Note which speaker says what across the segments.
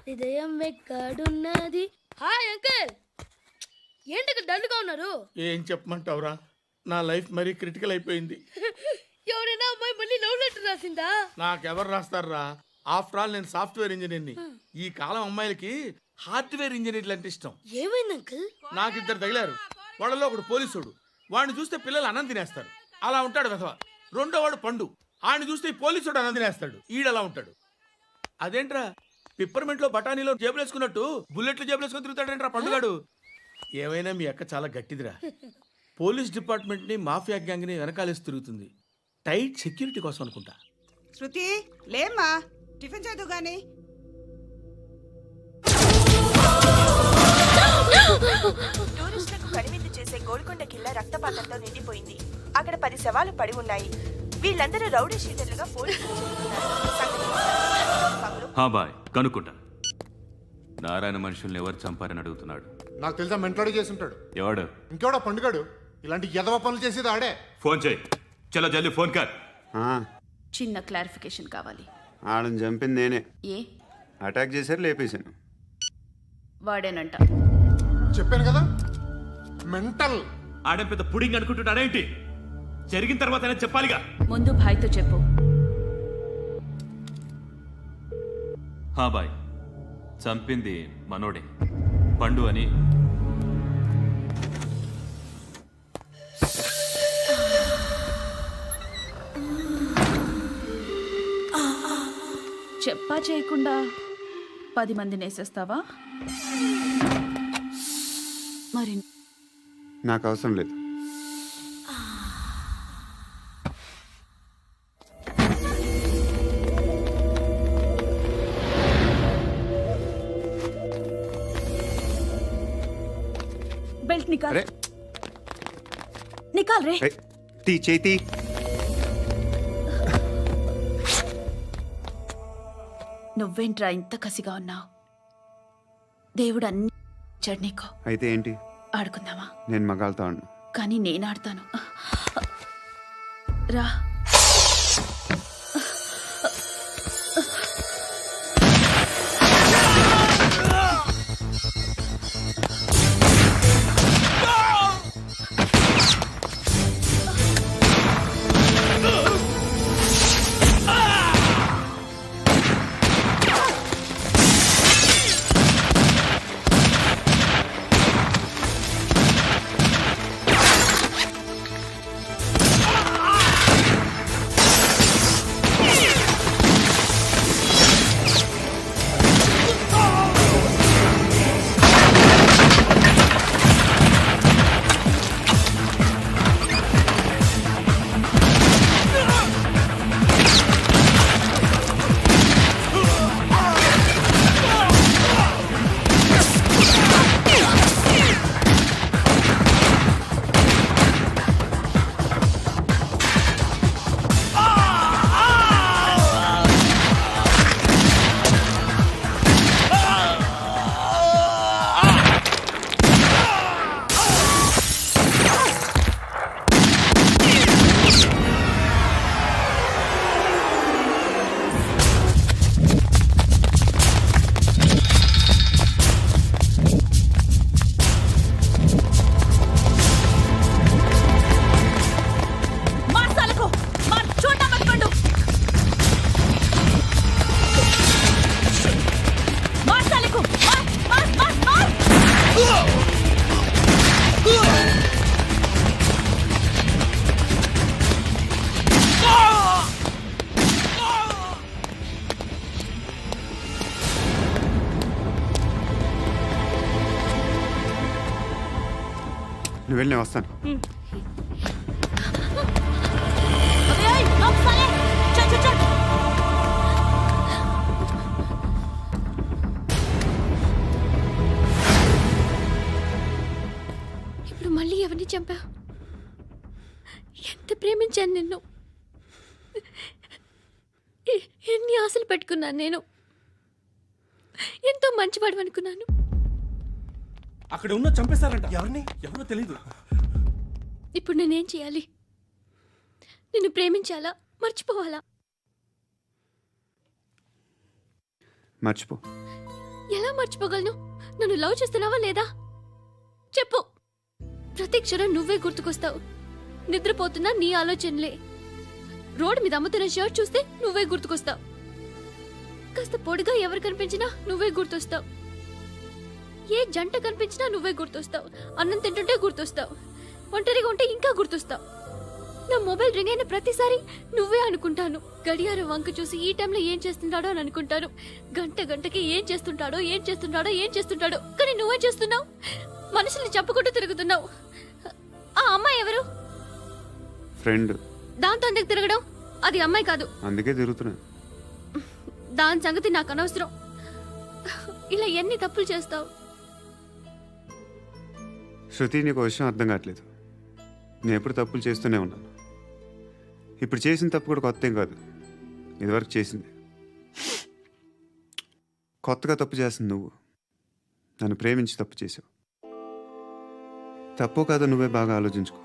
Speaker 1: హృదయం ఎక్కడున్నది? Hi uncle, ఏంటి డల్గా ఉన్నారు?
Speaker 2: ఏం చెప్పమంటావురా, నా లైఫ్ మరీ క్రిటికల్ అయిపోయింది.
Speaker 1: ఎవరైనా అమ్మాయి మళ్ళీ లవ్ లెటర్ రాసిందా?
Speaker 2: నాకెవరు రాస్తారా? ఆఫ్టర్ ఆల్ నేను సాఫ్ట్వేర్ ఇంజనీర్ని. ఈ కాలం అమ్మాయిలకి హార్డ్వేర్ ఇంజనీర్లు అంటే ఇష్టం.
Speaker 1: ఏమైంది అంకుల్?
Speaker 2: నాకు ఇద్దరు తగిలారు. వాళ్ళలో ఒకడు పోలీసుడు. వాడిని చూస్తే పిల్లలు అన్నం తినేస్తారు, అలా ఉంటాడు వెధవ. రెండో వాడు పండు. ఆయన చూస్తే ఈ పోలీసుడు అన్నం తినేస్తాడు, ఈడలా ఉంటాడు. అదేంట్రా, పిప్పర్మెంట్లో బఠానీలో జేబులు వేసుకున్నట్టు బుల్లెట్లు జేబులు వేసుకుని తిరుగుతాడేంట్రా పండుగాడు. ఏమైనా మీ అక్క చాలా గట్టిదిరా. పోలీస్ డిపార్ట్మెంట్ ని మాఫియా గ్యాంగ్ ని వెనకాలేసి తిరుగుతుంది. టైట్ సెక్యూరిటీ కోసం అనుకుంటా.
Speaker 3: శృతి లేమ్మా, టిఫిన్ చేదు గాని.
Speaker 4: టూరిస్టులకు కనువిందు చేసే గోల్కొండ కిల్లా రక్తపాతంతో నిండిపోయింది. అక్కడ 10 శవాలు పడి ఉన్నాయి. వీళ్ళందరూ రౌడీ షీటర్లుగా పోలీసులు చెబుతున్నారు.
Speaker 5: బాయ్ కనుక్కుంటా. నారాయణ మనుషుల్ని ఎవరు చంపారని అడుగుతున్నాడు.
Speaker 6: నాకు తెలుసా, మెంటోడు చేసి ఉంటాడు.
Speaker 5: ఎవడు?
Speaker 6: ఇంకెవడో పండుగాడు. ఇలాంటి ఎదవ పనులు చేసేది ఆడే.
Speaker 5: ఫోన్ చేయి. చలో జల్దీ ఫోన్ కర్.
Speaker 7: చిన్న క్లారిఫికేషన్ కావాలి.
Speaker 8: ఆడని చంపింది నేనే.
Speaker 7: ఏ
Speaker 8: అటాక్ చేశారు, లేపేశాను.
Speaker 7: వాడేనంట.
Speaker 6: చెప్పాను కదా, మెంటల్.
Speaker 5: ఆడేం పెద్ద పుడింగ్ అనుకుంటున్నాడేంటి? జరిగిన తర్వాత అయినా చెప్పాలిగా.
Speaker 7: ముందు భాయ్తో చెప్పు.
Speaker 5: బాయ్, చంపింది మనోడే, పండు అని.
Speaker 7: చెప్పా చేయకుండా 10 మందిని వేసేస్తావా? మరి
Speaker 8: నాకు అవసరం లేదు.
Speaker 7: బెల్ట్ నికాల్.
Speaker 8: అరే
Speaker 7: నికాల్ రే.
Speaker 8: తీ చేతి.
Speaker 7: నువ్వేంట్రా ఇంత కసిగా ఉన్నావు? దేవుడు అన్ని ఇచ్చాడు నీకు.
Speaker 8: అయితే ఏంటి?
Speaker 7: ఆడుకుందామా?
Speaker 8: నేను మగాళ్ళతో ఆడను.
Speaker 7: కానీ నేను ఆడతాను. రా.
Speaker 8: నువ్వు వెళ్ళి నేను వస్తాను.
Speaker 1: ఇప్పుడు మళ్ళీ ఎవరిని చంపా? ఎంత ప్రేమించాను నిన్ను, ఎన్ని ఆశలు పెట్టుకున్నాను నేను. ఎంతో మంచివాడు అనుకున్నాను.
Speaker 2: అక్కడ ఉన్న చంపేస్తారంట. ఎవరిని? ఎవరో తెలీదు.
Speaker 1: ఇప్పుడు నేనేం చేయాలి? నిన్ను ప్రేమించాలా, మర్చిపోవాలా?
Speaker 8: మర్చిపో.
Speaker 1: ఎలా మర్చిపోగలను? నన్ను లవ్ చేస్తున్నావా లేదా చెప్పు. ప్రతి క్షణం నువ్వే గుర్తుకొస్తావు. నిద్రపోతున్నా నీ ఆలోచనలే. రోడ్డు మీద అమ్ముతున్న షర్ట్ చూస్తే నువ్వే గుర్తుకొస్తావు. కాస్త పొడిగా ఎవరు కనిపించినా నువ్వే గుర్తొస్తావు. ఏ జంట కనిపించినా నువ్వే గుర్తొస్తావు. అన్నం తింటుంటే గుర్తొస్తావు. ఒంటరిగా ఉంటే ఇంకా గుర్తొస్తావు. నా మొబైల్ రింగ్ అయిన ప్రతిసారి నువ్వే అనుకుంటాను. గడియారం వంక చూసి ఈ టైంలో ఏం చేస్తుంటాడో అని అనుకుంటాను. గంటకి ఏం చేస్తుంటాడో కానీ నువ్వే చేస్తున్నావు. మనుషుల్ని చెప్పుకుంటూ తిరుగుతున్నావు. ఆ అమ్మాయి ఎవరు?
Speaker 8: ఫ్రెండ్.
Speaker 1: దాంతో ఎందుకు తిరగడం? అది అమ్మాయి కాదు.
Speaker 8: అందుకే తిరుగుతున్నా.
Speaker 1: దాని సంగతి నాకు అనవసరం. ఇలా ఎన్ని తప్పులు చేస్తావు?
Speaker 8: శృతి, నీకు విషయం అర్థం కావట్లేదు. నేను ఎప్పుడు తప్పులు చేస్తూనే ఉన్నాను. ఇప్పుడు చేసిన తప్పు కూడా కొత్త ఏం కాదు. ఇదివరకు చేసింది. కొత్తగా తప్పు చేస్తుంది నువ్వు. నన్ను ప్రేమించి తప్పు చేసావు. తప్పు కాదో నువ్వే బాగా ఆలోచించుకో.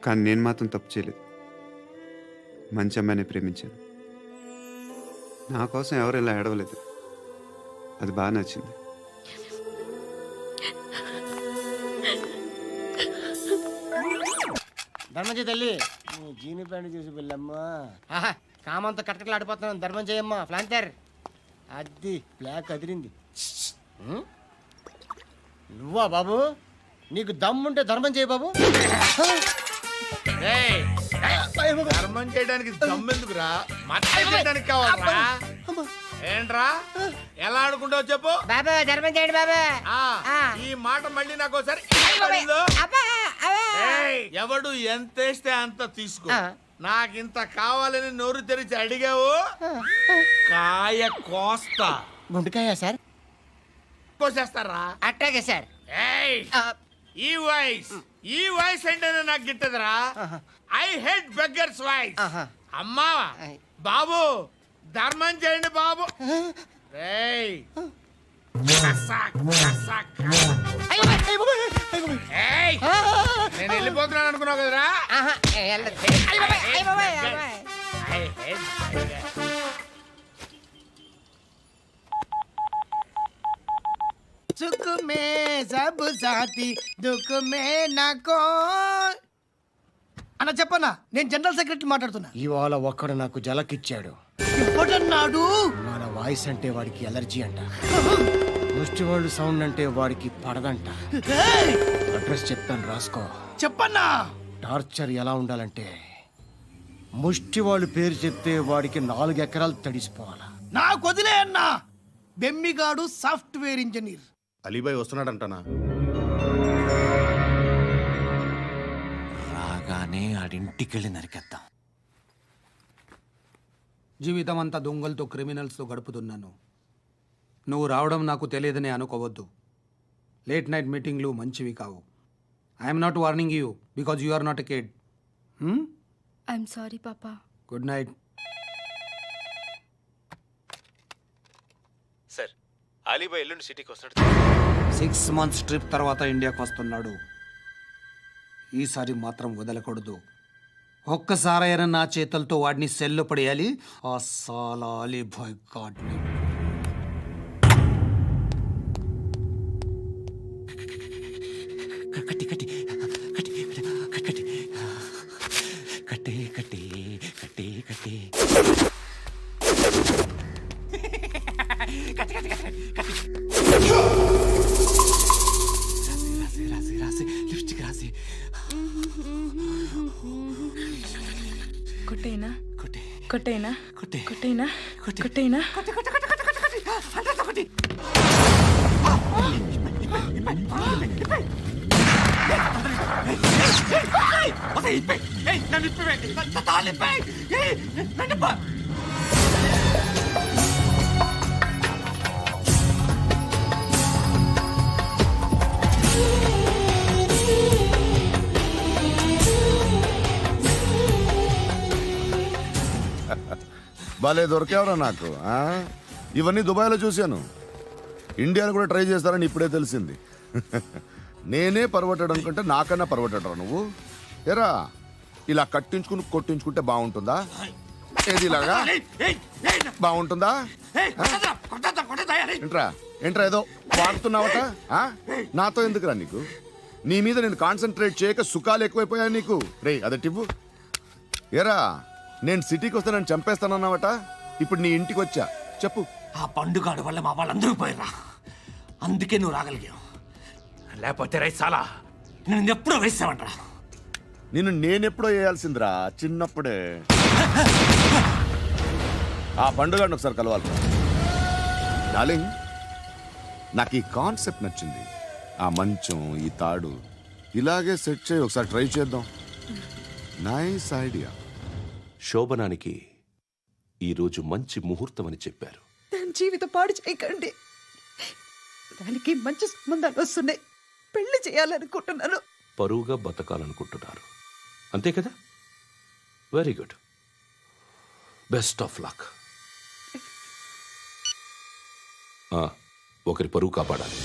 Speaker 8: కానీ నేను మాత్రం తప్పు చేయలేదు. మంచి అమ్మాయిని ప్రేమించాను. నా కోసం ఎవరు ఇలా ఏడవలేదు. అది బాగా నచ్చింది.
Speaker 9: ధర్మం తల్లి జీని ప్యాంట్ చూసి వెళ్ళమ్మా. కామంతో కట్టకలాడిపోతున్నాను. ధర్మం చేయమ్మా. ఫ్లాంతర్ అది బ్లాక్ అదిరింది. నువ్వా బాబు? నీకు దమ్ముంటే ధర్మం చేయ బాబు.
Speaker 2: ధర్మం చేయడానికి దమ్మెందుకురా? చేయడానికి కావాలరా? ఏంట్రా ఎలా ఆడుకుంటావు చెప్పు.
Speaker 9: బాబా ధర్మం చేయండి బాబా.
Speaker 2: ఈ మాట మళ్ళీ నాకు ఒకసారి ఎవడు ఎంత వేస్తే అంత తీసుకో. నాకింత కావాలని నోరు తెరిచి అడిగావు, కాయ కోస్తా.
Speaker 9: గుండెకాయ సార్?
Speaker 2: కోసేస్తారా?
Speaker 9: అట్టాగే సార్.
Speaker 2: ఈ వాయిస్ అంటేనే నాకు గిట్టదురా. I hate beggars voice. అమ్మా బాబు ధర్మం చేయండి బాబు. నేను వెళ్ళిపోతున్నాను అనుకున్నావు కదరా.
Speaker 9: సుఖ మే సబ్ సాథీ దుఃఖ మే నాకో. అన్న చెప్పన్నా, నేను జనరల్ సెక్రటరీ మాట్లాడుతున్నా. ఇవాళ ఒక్కడు నాకు జలకిచ్చాడు. ఇప్పుడన్నాడు మన వాయిస్ అంటే వాడికి ఎలర్జీ అంట. ముష్టి వాళ్ళు సౌండ్ అంటే వాడికి పడదంట. అడ్రస్ చెప్తాను రాసుకో. చెప్పన్నా. టార్చర్ ఎలా ఉండాలంటే ముష్టి వాళ్ళు పేరు చెప్తే వాడికి 4 ఎకరాలు తడిసిపోవాలా. నాకు వదిలే అన్నా. బెమ్మిగాడు సాఫ్ట్వేర్ ఇంజనీర్.
Speaker 6: అలీబాయ్ వస్తున్నాడంటనా?
Speaker 9: రాగానే ఆడింటికెళ్ళి నరికేద్దాం.
Speaker 10: జీవితం అంతా దొంగలతో క్రిమినల్స్తో గడుపుతున్నాను. నువ్వు రావడం నాకు తెలియదని అనుకోవద్దు. లేట్ నైట్ మీటింగ్లు మంచివి కావు. I'm not warning you because you are not a kid.
Speaker 1: I'm sorry పాపా.
Speaker 10: Good night.
Speaker 11: సార్, అలీబాయ్ ఎల్లుండి సిటీకి వస్తాడు.
Speaker 10: 6 months ట్రిప్ తర్వాత ఇండియాకి వస్తున్నాడు. ఈసారి మాత్రం వదలకూడదు. ఒక్కసారైనా నా చేతులతో వాడిని సెల్లు పడేయాలి. ఆ సాలా అలీబాయ్ గాడ్ని.
Speaker 9: కట్టి కట్టి కట్టి కట్టి కట్టి కట్టి కట్టి కట్టి రాసి రాసి లిప్స్టిక్ రాసి
Speaker 7: కొట్టేనా
Speaker 9: కొట్టి
Speaker 7: కొట్టేనా
Speaker 9: కొట్టి
Speaker 7: కొట్టేనా
Speaker 9: కొట్టి
Speaker 7: కొట్టేనా
Speaker 9: కొట్టి కొట్టి కొట్టి కొట్టి కొట్టి అంతా కొట్టి.
Speaker 12: భలే దొరికేవరా నాకు. ఇవన్నీ దుబాయ్లో చూశాను. ఇండియాలో కూడా ట్రై చేస్తారని ఇప్పుడే తెలిసింది. నేనే పర్వటాడు అనుకుంటే నాకన్నా పర్వటాడరా నువ్వు. ఎరా ఇలా కట్టించుకుని కొట్టించుకుంటే బాగుంటుందా? ఏది ఇలాగా బాగుంటుందా ఏంట్రా ఏంట్రా ఏదో వాడుతున్నావట ఆ? నాతో ఎందుకురా నీకు నీ మీద నేను కాన్సన్ట్రేట్ చేయక సుఖాలు ఎక్కువైపోయా నీకు రే అదటివ్వు ఏరా నేను సిటీకి వస్తే నన్ను చంపేస్తానన్నావట ఇప్పుడు నీ ఇంటికి వచ్చా చెప్పు.
Speaker 10: ఆ పండుగాడు వల్ల మా వాళ్ళందరూ పోయిరా, అందుకే నువ్వు రాగలిగావు. లేకపోతే రైసాలా నేను ఎప్పుడో వేసావంటరా.
Speaker 12: నిన్ను నేనెప్పుడో వేయాల్సిందిరా చిన్నప్పుడే. ఆ పండుగను ఒకసారి కలవాలి డార్లింగ్. నాకు ఈ కాన్సెప్ట్ నచ్చింది. ఆ మంచం ఈ తాడు ఇలాగే సెట్ చేయి, ఒకసారి ట్రై చేద్దాం. Nice idea.
Speaker 11: శోభనానికి ఈరోజు మంచి ముహూర్తం అని చెప్పారు.
Speaker 3: దాని జీవితం పాడు చేయకండి. దానికి మంచి సంబంధాలు వస్తున్నాయి, పెళ్లి చేయాలనుకుంటున్నాను.
Speaker 11: పరువుగా బతకాలనుకుంటున్నారు అంతే కదా? Very good, best of luck. ఒకరి పరువు కాపాడాలి.